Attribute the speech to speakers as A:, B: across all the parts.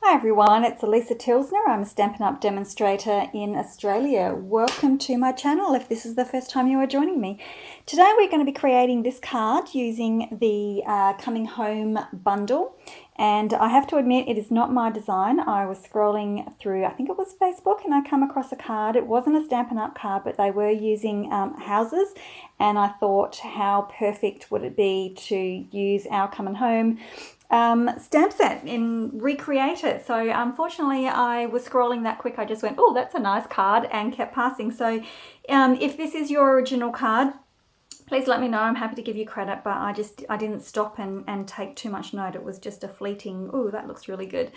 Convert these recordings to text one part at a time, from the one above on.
A: Hi everyone, it's Alisa Tilsner. I'm a Stampin Up demonstrator in Australia. Welcome to my channel if this is the first time you are joining me. Today we're going to be creating this card using the Coming Home bundle, and I have to admit it is not my design. I was scrolling through, I think it was Facebook, and I come across a card. It wasn't a Stampin Up card, but they were using houses, and I thought how perfect would it be to use our Coming Home stamp set and recreate it. So unfortunately I was scrolling that quick. I just went, oh, that's a nice card, and kept passing. So if this is your original card, please let me know. I'm happy to give you credit, but I didn't stop and take too much note. It was just a fleeting, oh, that looks really good.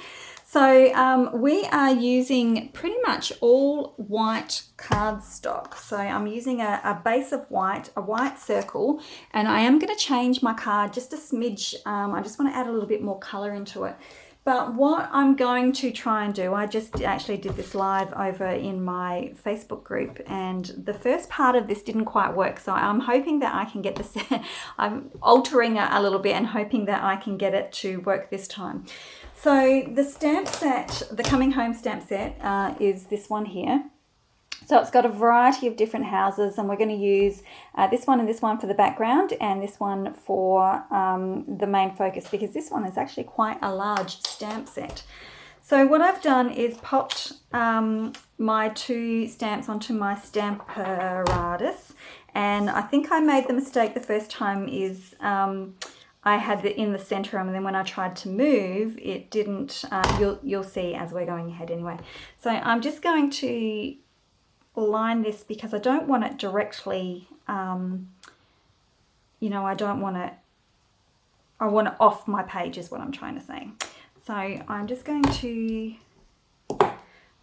A: So we are using pretty much all white cardstock. So I'm using a base of white, a white circle, and I am going to change my card just a smidge. I just want to add a little bit more color into it. But what I'm going to try and do, I just actually did this live over in my Facebook group, and the first part of this didn't quite work. So I'm hoping that I can get this, I'm altering it a little bit and hoping that I can get it to work this time. So the stamp set, the Coming Home stamp set is this one here. So it's got a variety of different houses, and we're going to use this one and this one for the background, and this one for the main focus, because this one is actually quite a large stamp set. So what I've done is popped my two stamps onto my Stamparatus, and I think I made the mistake the first time is I had it in the center, and then when I tried to move, it didn't. You'll see as we're going ahead anyway. So I'm just going to line this because I don't want it directly, you know, I want it off my page is what I'm trying to say. So I'm just going to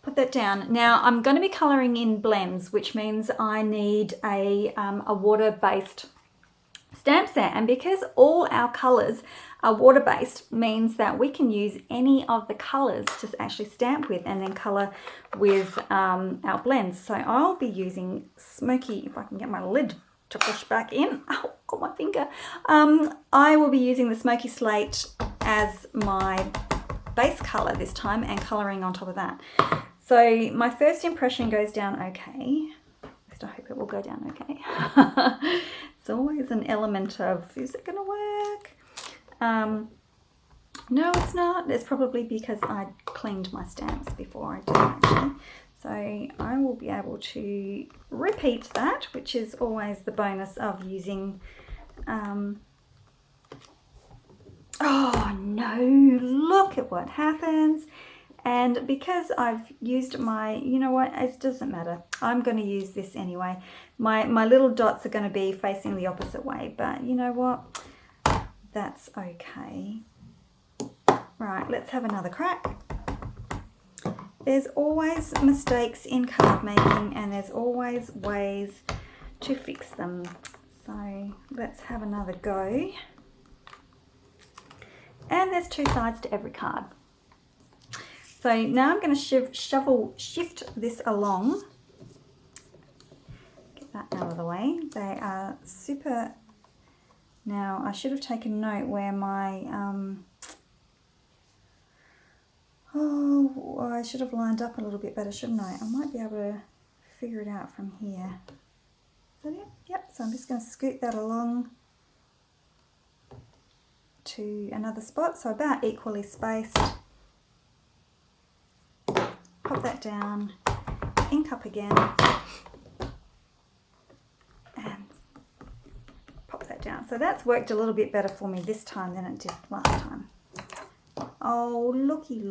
A: put that down. Now I'm going to be coloring in blends, which means I need a water-based stamp set, and because all our colors are water-based means that we can use any of the colors to actually stamp with and then color with our blends. So I'll be using smoky, if I can get my lid to push back in, oh, got my finger. I will be using the smoky slate as my base color this time and coloring on top of that. So my first impression goes down okay. At least I hope it will go down okay. It's always an element of, is it going to work? No, it's not. It's probably because I cleaned my stamps before I did actually. So I will be able to repeat that, which is always the bonus of using, oh no, look at what happens. And because I've used my, you know what, it doesn't matter. I'm going to use this anyway. My little dots are going to be facing the opposite way, but you know what? That's okay. Right, let's have another crack. There's always mistakes in card making, and there's always ways to fix them. So let's have another go. And there's two sides to every card. So now I'm going to shift this along. Get that out of the way. They are super. Now I should have taken note where my, oh, I should have lined up a little bit better, shouldn't I? I might be able to figure it out from here. Is that it? Yep, so I'm just going to scoot that along to another spot, so about equally spaced. Pop that down, ink up again, and pop that down. So that's worked a little bit better for me this time than it did last time. Oh, looky,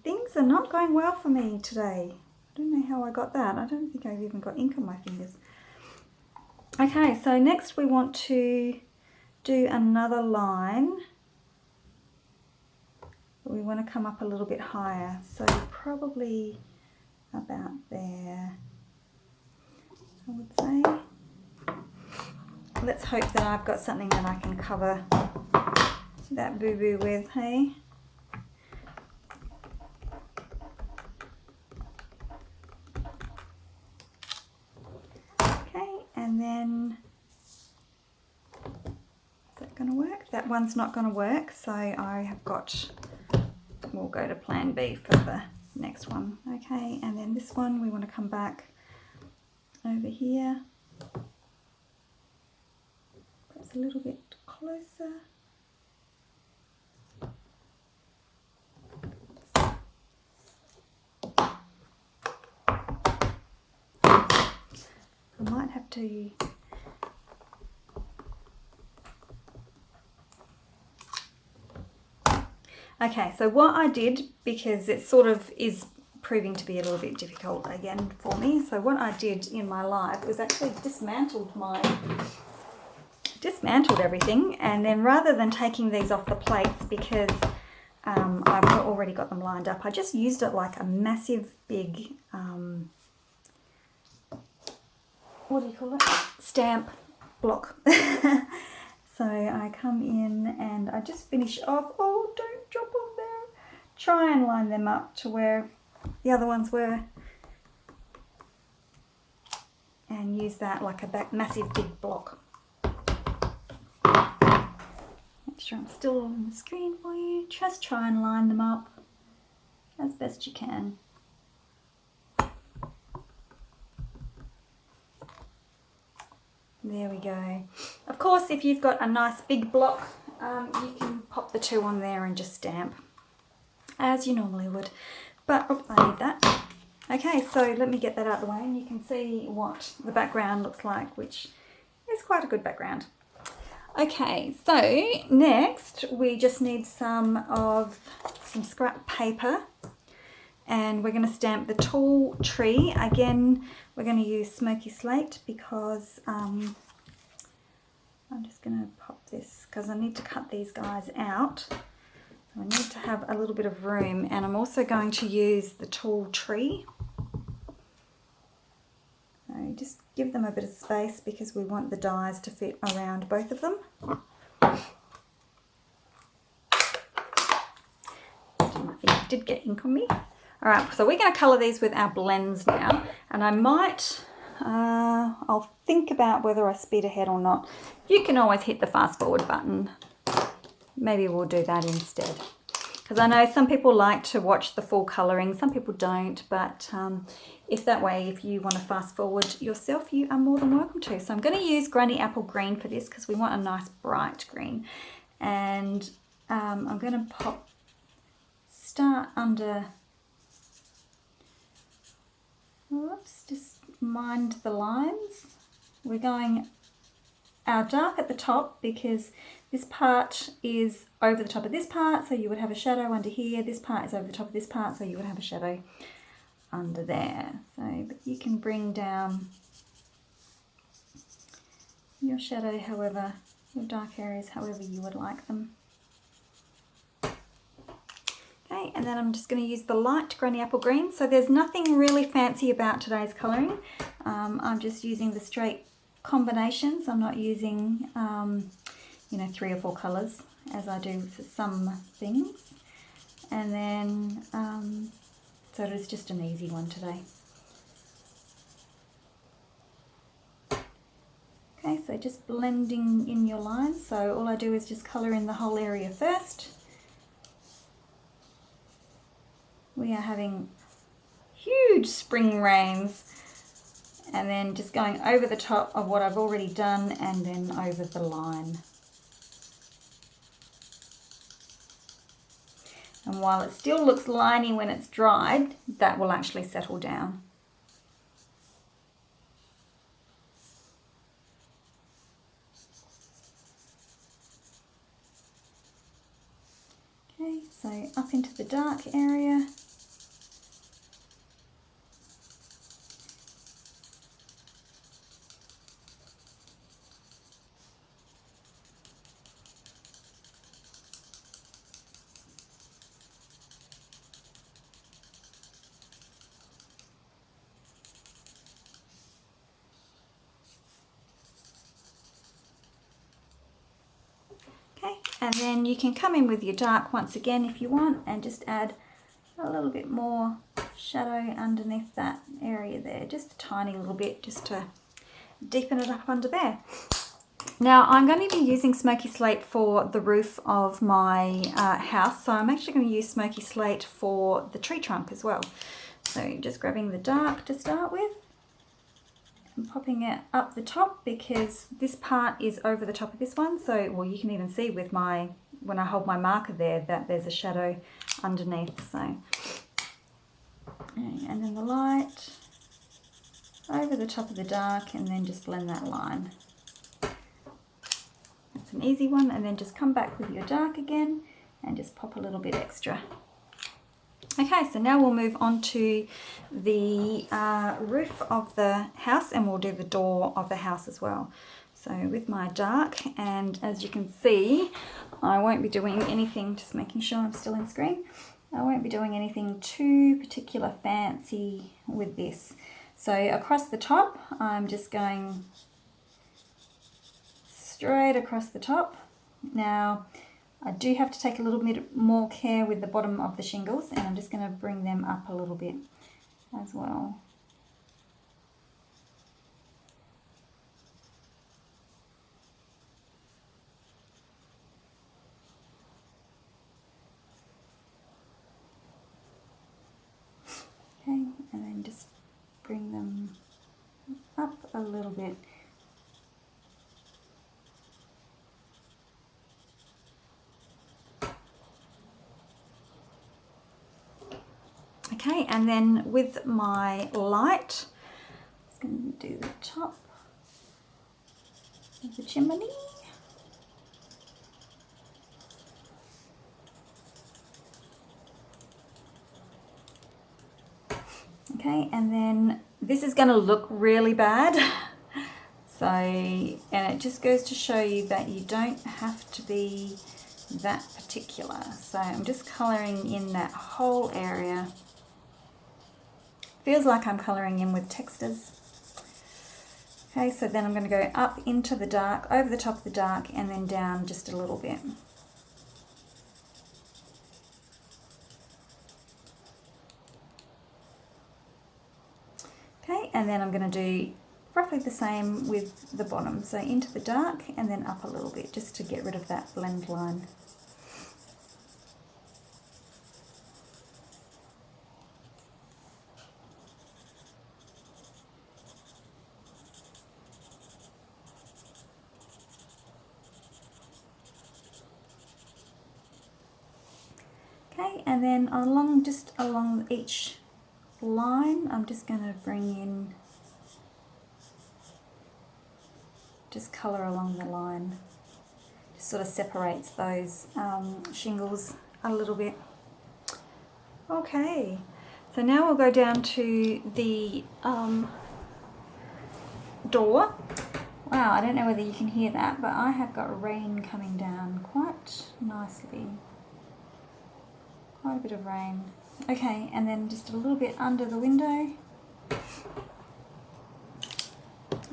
A: things are not going well for me today. I don't know how I got that. I don't think I've even got ink on my fingers. Okay, so next we want to do another line. We want to come up a little bit higher, so probably about there, I would say. Let's hope that I've got something that I can cover that boo-boo with, hey? Okay, and then, is that going to work? That one's not going to work, so I have got we'll go to plan B for the next one. Okay, and then this one we want to come back over here, perhaps a little bit closer. I might have to okay, so what I did, because it sort of is proving to be a little bit difficult again for me, so what I did in my live was actually dismantled everything, and then rather than taking these off the plates because I've already got them lined up, I just used it like a massive big what do you call it? Stamp block. So I come in and I just finish off. Oh, don't drop on there. Try and line them up to where the other ones were. And use that like a massive big block. Make sure I'm still on the screen for you. Just try and line them up as best you can. There we go. Of course, if you've got a nice big block, you can pop the two on there and just stamp as you normally would. But oh, I need that. Okay, so let me get that out of the way and you can see what the background looks like, which is quite a good background. Okay, so next we just need some scrap paper. And we're going to stamp the tall tree. Again, we're going to use smoky slate because I'm just going to pop this because I need to cut these guys out. I need to have a little bit of room, and I'm also going to use the tall tree. So just give them a bit of space because we want the dies to fit around both of them. I did get ink on me. Alright, so we're going to colour these with our blends now, and I might, I'll think about whether I speed ahead or not. You can always hit the fast forward button. Maybe we'll do that instead. Because I know some people like to watch the full colouring, some people don't, but if that way, if you want to fast forward yourself, you are more than welcome to. So I'm going to use Granny Apple Green for this because we want a nice bright green. And I'm going to start under... Whoops, just mind the lines. We're going our dark at the top because this part is over the top of this part, so you would have a shadow under here. This part is over the top of this part, so you would have a shadow under there. So, but you can bring down your shadow however, your dark areas however you would like them. Okay, and then I'm just going to use the light Granny Apple Green. So there's nothing really fancy about today's colouring. I'm just using the straight combinations. I'm not using, you know, 3 or 4 colours as I do for some things. And then, so it is just an easy one today. Okay, so just blending in your lines. So all I do is just colour in the whole area first. We are having huge spring rains, and then just going over the top of what I've already done and then over the line. And while it still looks liney when it's dried, that will actually settle down. Okay, so up into the dark area. And then you can come in with your dark once again if you want and just add a little bit more shadow underneath that area there, just a tiny little bit just to deepen it up under there. Now I'm going to be using Smoky Slate for the roof of my house, so I'm actually going to use Smoky Slate for the tree trunk as well. So just grabbing the dark to start with and popping it up the top, because this part is over the top of this one. So, well, you can even see with my, when I hold my marker there, that there's a shadow underneath. So, and then the light over the top of the dark, and then just blend that line. It's an easy one, and then just come back with your dark again and just pop a little bit extra. Okay, so now we'll move on to the roof of the house, and we'll do the door of the house as well. So with my dark, and as you can see, I won't be doing anything, just making sure I'm still in screen. I won't be doing anything too particular fancy with this. So across the top, I'm just going straight across the top. Now, I do have to take a little bit more care with the bottom of the shingles, and I'm just going to bring them up a little bit as well. Okay, and then just bring them up a little bit. Okay, and then with my light, I'm just going to do the top of the chimney. Okay, and then this is going to look really bad. So, and it just goes to show you that you don't have to be that particular. So I'm just colouring in that whole area. Feels like I'm colouring in with textures. Okay, so then I'm going to go up into the dark, over the top of the dark, and then down just a little bit. Okay, and then I'm going to do roughly the same with the bottom. So into the dark and then up a little bit, just to get rid of that blend line. Okay, and then along, just along each line, I'm just going to bring in, just colour along the line. Just sort of separates those shingles a little bit. Okay, so now we'll go down to the door. Wow, I don't know whether you can hear that, but I have got rain coming down quite nicely. Quite a bit of rain. Okay, and then just a little bit under the window.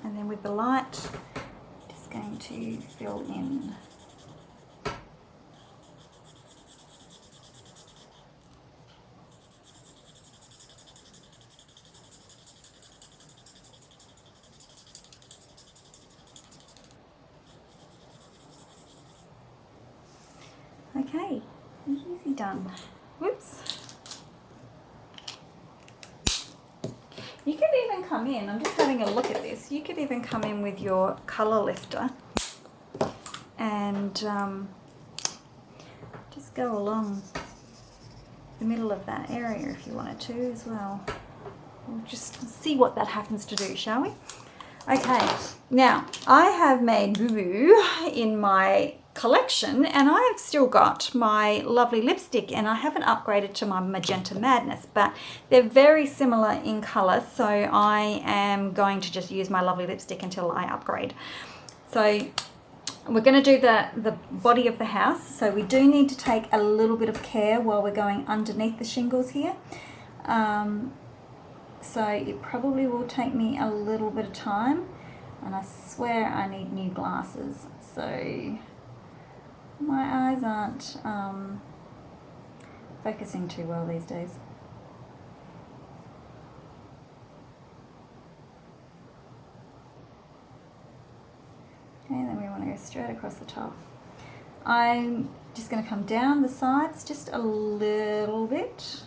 A: And then with the light, just going to fill in. Okay, easy done. Whoops. You could even come in, I'm just having a look at this, you could even come in with your colour lifter and just go along the middle of that area if you wanted to as well. We'll just see what that happens to do, shall we? Okay, now I have made boo-boo in my collection, and I've still got my lovely lipstick, and I haven't upgraded to my Magenta Madness, but they're very similar in colour, so I am going to just use my lovely lipstick until I upgrade. So we're going to do the body of the house, so we do need to take a little bit of care while we're going underneath the shingles here. So it probably will take me a little bit of time, and I swear I need new glasses, so my eyes aren't focusing too well these days. Okay, then we want straight across the top. I'm just going to come down the sides just a little bit.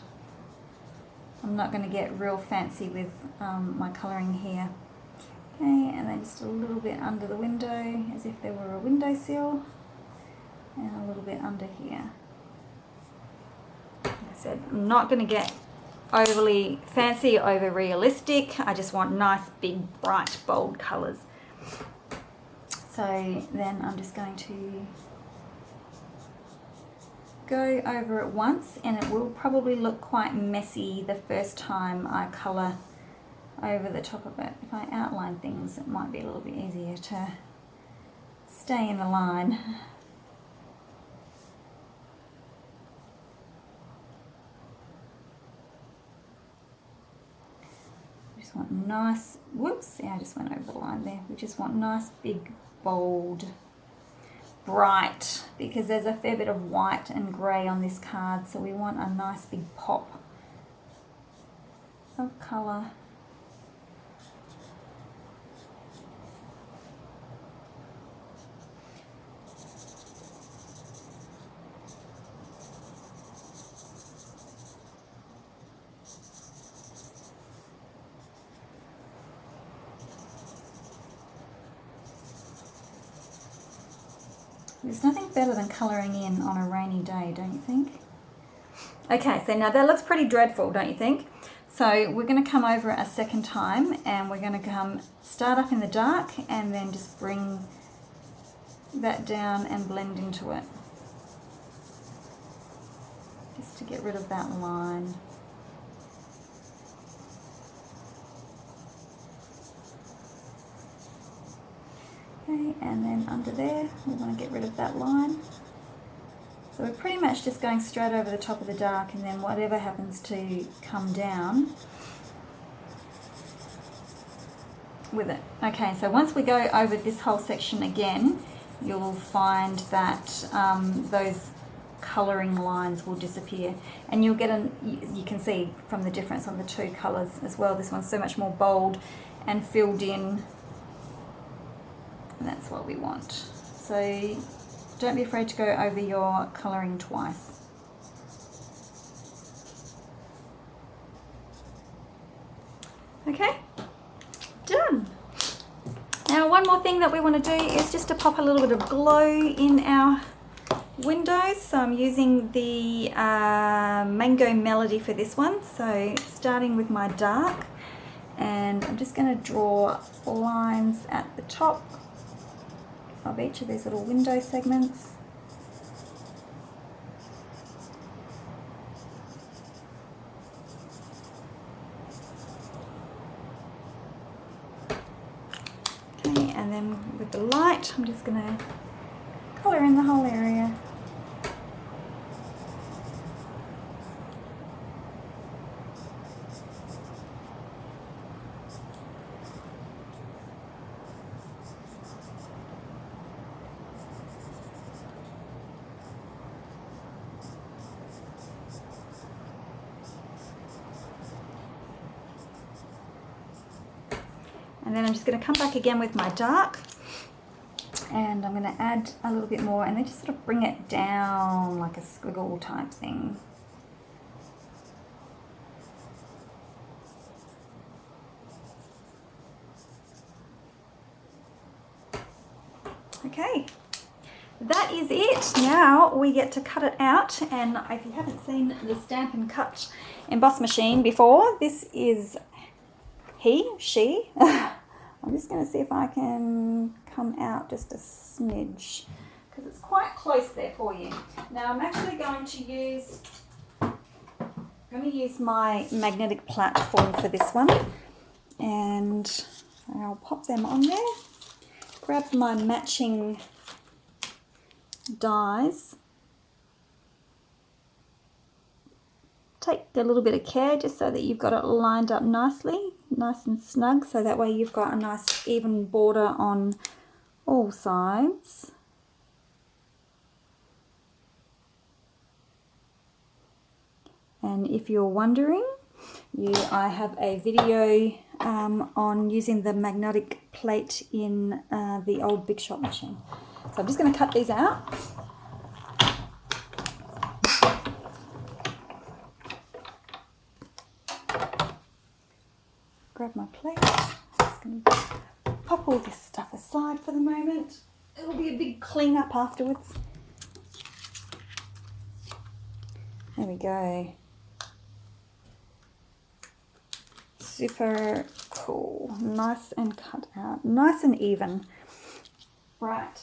A: I'm not going to get real fancy with my colouring here. Okay, and then just a little bit under the window as if there were a windowsill, and a little bit under here. Like I said, I'm not going to get overly fancy, over realistic. I just want nice, big, bright, bold colours. So then I'm just going to go over it once, and it will probably look quite messy the first time I colour over the top of it. If I outline things, it might be a little bit easier to stay in the line. Want nice, whoops, yeah, I just went over the line there. We just want nice, big, bold, bright, because there's a fair bit of white and grey on this card, so we want a nice big pop of colour. There's nothing better than colouring in on a rainy day, don't you think? Okay, so now that looks pretty dreadful, don't you think? So we're going to come over a second time, and we're going to start up in the dark and then just bring that down and blend into it. Just to get rid of that line. Okay, and then under there, we want to get rid of that line. So we're pretty much just going straight over the top of the dark, and then whatever happens to come down with it. Okay, so once we go over this whole section again, you'll find that those colouring lines will disappear, and you'll get you can see from the difference on the two colours as well. This one's so much more bold and filled in. And that's what we want. So don't be afraid to go over your colouring twice. Okay, done. Now one more thing that we want to do is just to pop a little bit of glow in our windows. So I'm using the Mango Melody for this one. So starting with my dark, and I'm just going to draw lines at the top of each of these little window segments. Okay, and then with the light, I'm just going to colour in the whole area. And then I'm just going to come back again with my dark, and I'm going to add a little bit more, and then just sort of bring it down like a squiggle type thing. Okay, that is it. Now we get to cut it out, and if you haven't seen the Stampin' Cut emboss machine before, this is she. I'm just going to see if I can come out just a smidge, because it's quite close there for you. Now I'm actually going to use my magnetic platform for this one, and I'll pop them on there. Grab my matching dies. Take a little bit of care just so that you've got it lined up nicely, nice and snug, so that way you've got a nice even border on all sides. And if you're wondering, I have a video on using the magnetic plate in the old Big Shot machine. So I'm just going to cut these out. Grab my plate. Just going to pop all this stuff aside for the moment. It'll be a big clean up afterwards. There we go. Super cool. Nice and cut out. Nice and even. Right.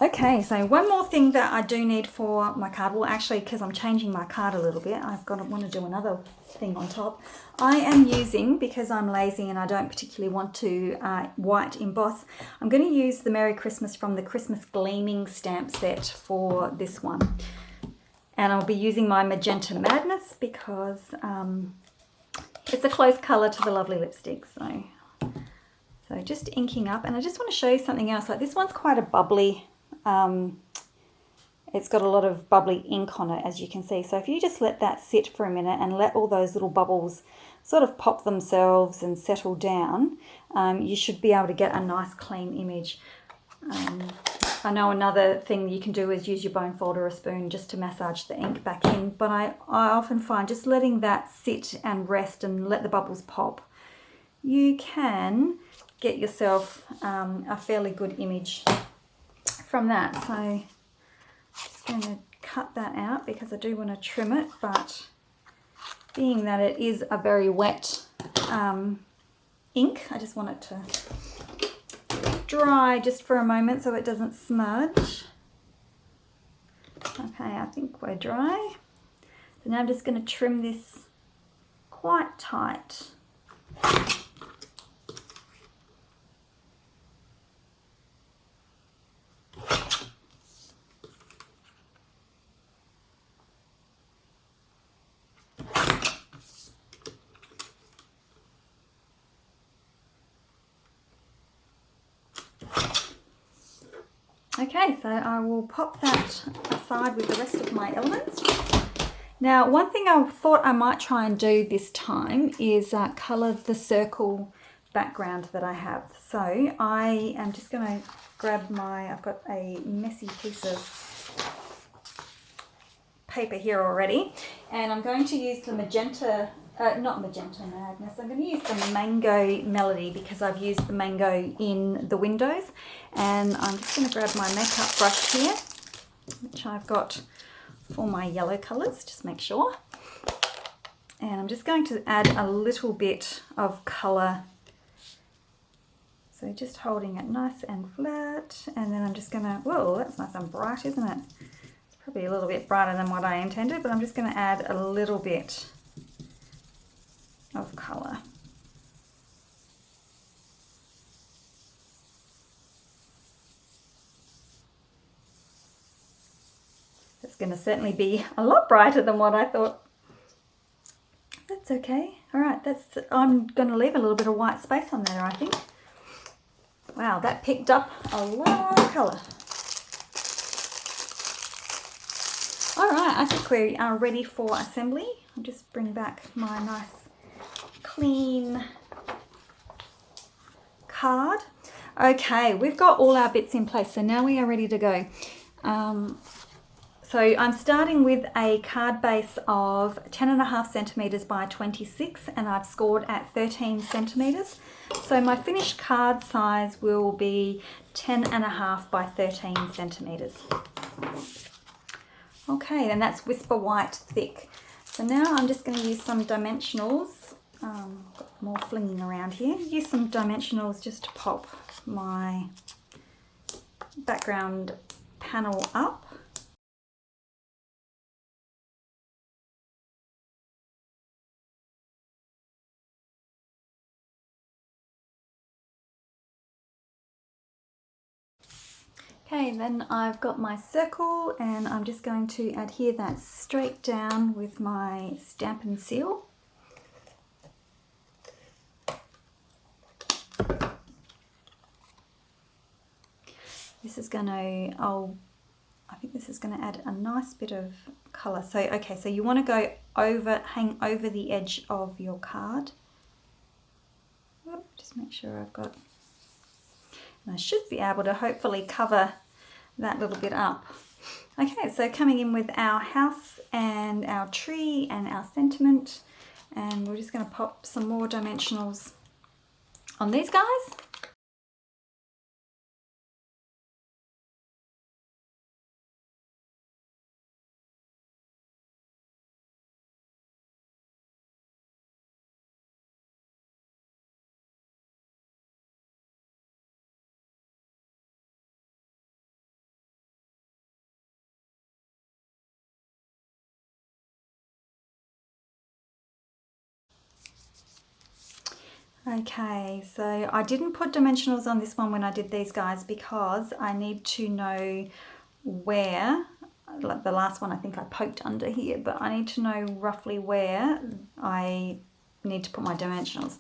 A: Okay, so one more thing that I do need for my card, well actually because I'm changing my card a little bit, want to do another thing on top. I am using, because I'm lazy and I don't particularly want to white emboss, I'm going to use the Merry Christmas from the Christmas Gleaming stamp set for this one. And I'll be using my Magenta Madness because it's a close colour to the lovely lipstick. So just inking up, and I just want to show you something else. Like this one's quite a bubbly. It's got a lot of bubbly ink on it, as you can see. So if you just let that sit for a minute and let all those little bubbles sort of pop themselves and settle down, you should be able to get a nice clean image. I know another thing you can do is use your bone folder or a spoon just to massage the ink back in, but I often find just letting that sit and rest and let the bubbles pop, you can get yourself a fairly good image from that. So I'm just going to cut that out because I do want to trim it, but being that it is a very wet ink, I just want it to dry just for a moment so it doesn't smudge. Okay, I think we're dry. So now I'm just going to trim this quite tight. Okay, so I will pop that aside with the rest of my elements. Now, one thing I thought I might try and do this time is colour the circle background that I have. So I am just going to grab I've got a messy piece of paper here already, and I'm going to use the Magenta, not Magenta Madness, I'm going to use the Mango Melody because I've used the mango in the windows. And I'm just going to grab my makeup brush here, which I've got for my yellow colours, just make sure. And I'm just going to add a little bit of colour. So just holding it nice and flat, and then I'm just going to, whoa, that's nice and bright, isn't it? It's probably a little bit brighter than what I intended, but I'm just going to add a little bit of colour. It's going to certainly be a lot brighter than what I thought. That's okay. All right, I'm going to leave a little bit of white space on there, I think. Wow, that picked up a lot of colour. All right, I think we are ready for assembly. I'll just bring back my nice clean card. Okay, we've got all our bits in place, so now we are ready to go. So I'm starting with a card base of 10.5 centimetres by 26, and I've scored at 13 centimetres. So my finished card size will be 10.5 by 13 centimetres. Okay, and that's Whisper White thick. So now I'm just going to use some dimensionals. Got more flinging around here. Use some dimensionals just to pop my background panel up. Okay, then I've got my circle, and I'm just going to adhere that straight down with my Stampin' Seal. This is going to, I think this is going to add a nice bit of colour. So, okay, so you want to go hang over the edge of your card. Just make sure I've got... I should be able to hopefully cover that little bit up. Okay, so coming in with our house and our tree and our sentiment, and we're just going to pop some more dimensionals on these guys. Okay, so I didn't put dimensionals on this one when I did these guys because I need to know where, like the last one I think I poked under here, but I need to know roughly where I need to put my dimensionals.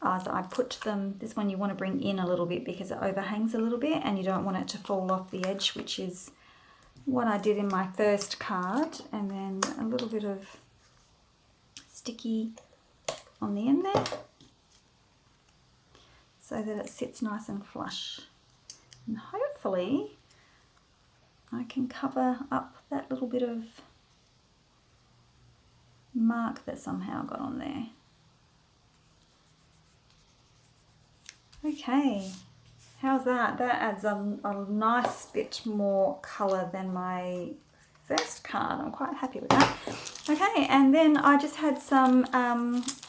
A: So I put them, this one you want to bring in a little bit because it overhangs a little bit and you don't want it to fall off the edge, which is what I did in my first card. And then a little bit of sticky on the end there, so that it sits nice and flush. And hopefully I can cover up that little bit of mark that somehow got on there. Okay, how's that? That adds a nice bit more colour than my first card. I'm quite happy with that. Okay, and then I just had some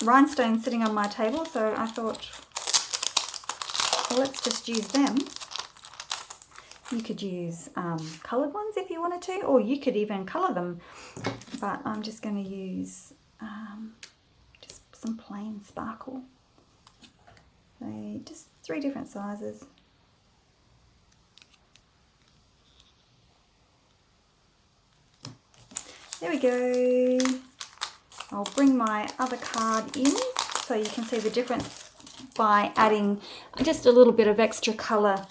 A: rhinestones sitting on my table, so I thought, well, let's just use them. You could use coloured ones if you wanted to, or you could even colour them, but I'm just going to use just some plain sparkle. So just 3 different sizes. There we go. I'll bring my other card in so you can see the difference by adding just a little bit of extra colour,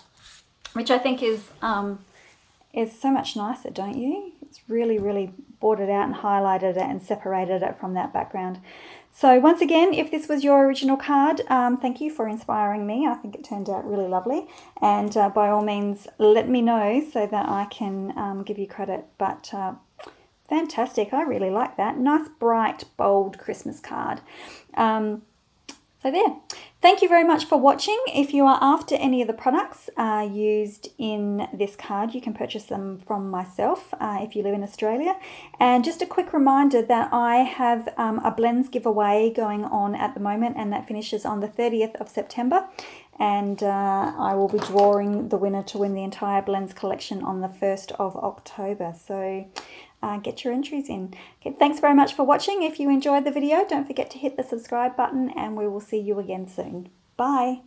A: which I think is so much nicer, don't you? It's really, really brought it out and highlighted it and separated it from that background. So once again, if this was your original card, thank you for inspiring me. I think it turned out really lovely. And by all means, let me know so that I can give you credit. But fantastic. I really like that. Nice, bright, bold Christmas card. So there. Thank you very much for watching. If you are after any of the products used in this card, you can purchase them from myself if you live in Australia. And just a quick reminder that I have a blends giveaway going on at the moment, and that finishes on the 30th of September. And I will be drawing the winner to win the entire blends collection on the 1st of October. So get your entries in. Okay, thanks very much for watching. If you enjoyed the video, don't forget to hit the subscribe button, and we will see you again soon. Bye.